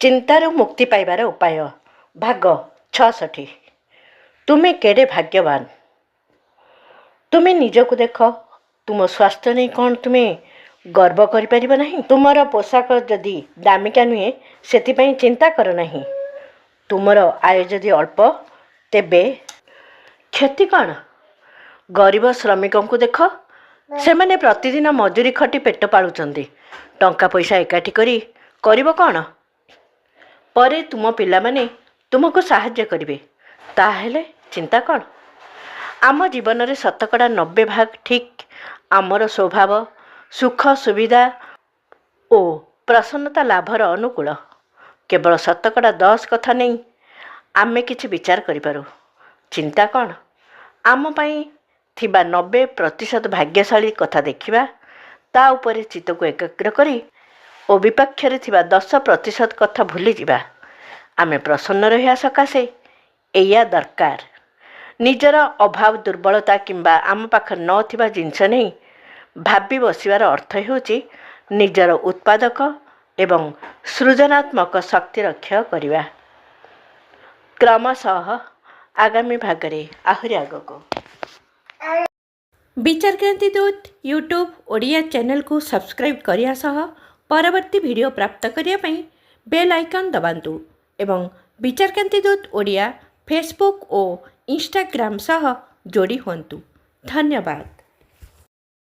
ଚିନ୍ତାରୁ ମୁକ୍ତି ପାଇବାର ଉପାୟ ଭାଗ 66। ତୁମେ କେଡ଼େ ଭାଗ୍ୟବାନ। ତୁମେ ନିଜକୁ ଦେଖ। ତୁମ ସ୍ୱାସ୍ଥ୍ୟ ନେଇ କ'ଣ ତୁମେ ଗର୍ବ କରିପାରିବ ନାହିଁ? ତୁମର ପୋଷାକ ଯଦି ଦାମିକା ନୁହେଁ ସେଥିପାଇଁ ଚିନ୍ତା କର ନାହିଁ। ତୁମର ଆୟ ଯଦି ଅଳ୍ପ ତେବେ କ୍ଷତି କ'ଣ? ଗରିବ ଶ୍ରମିକଙ୍କୁ ଦେଖ। ସେମାନେ ପ୍ରତିଦିନ ମଜୁରୀ ଖଟି ପେଟ ପାଳୁଛନ୍ତି। ଟଙ୍କା ପଇସା ଏକାଠି କରି କରିବ କ'ଣ? ପରେ ତୁମ ପିଲାମାନେ ତୁମକୁ ସାହାଯ୍ୟ କରିବେ। ତାହେଲେ ଚିନ୍ତା କ'ଣ? ଆମ ଜୀବନରେ ଶତକଡ଼ା 90 ଭାଗ ଠିକ୍ ଆମର ସ୍ୱଭାବ, ସୁଖ ସୁବିଧା ଓ ପ୍ରସନ୍ନତା ଲାଭର ଅନୁକୂଳ। କେବଳ ଶତକଡ଼ା 10 କଥା ନେଇ ଆମେ କିଛି ବିଚାର କରିପାରୁ। ଚିନ୍ତା କ'ଣ? ଆମ ପାଇଁ ଥିବା 90% ଭାଗ୍ୟଶାଳୀ କଥା ଦେଖିବା, ତା ଉପରେ ଚିତ୍ତକୁ ଏକାଗ୍ର କରି ଓ ବିପକ୍ଷରେ ଥିବା 10% କଥା ଭୁଲିଯିବା। ଆମେ ପ୍ରସନ୍ନ ରହିବା ସକାଶେ ଏଇଆ ଦରକାର। ନିଜର ଅଭାବ ଦୁର୍ବଳତା କିମ୍ବା ଆମ ପାଖରେ ନଥିବା ଜିନିଷ ନେଇ ଭାବି ବସିବାର ଅର୍ଥ ହେଉଛି ନିଜର ଉତ୍ପାଦକ ଏବଂ ସୃଜନାତ୍ମକ ଶକ୍ତିର କ୍ଷୟ କରିବା। କ୍ରମଶଃ ଆଗାମୀ ଭାଗରେ ଆହୁରି ଆଗକୁ। ବିଚାରକ୍ରାନ୍ତି ଦୂତ ୟୁଟ୍ୟୁବ୍ ଓଡ଼ିଆ ଚ୍ୟାନେଲକୁ ସବସ୍କ୍ରାଇବ୍ କରିବା ସହ ପରବର୍ତ୍ତୀ ଭିଡ଼ିଓ ପ୍ରାପ୍ତ କରିବା ପାଇଁ ବେଲ୍ ଆଇକନ୍ ଦବାନ୍ତୁ ଏବଂ ବିଚାରକ୍ରାନ୍ତି ଦୂତ ଓଡ଼ିଆ ଫେସବୁକ୍ ଓ ଇନଷ୍ଟାଗ୍ରାମ ସହ ଯୋଡ଼ି ହୁଅନ୍ତୁ। ଧନ୍ୟବାଦ।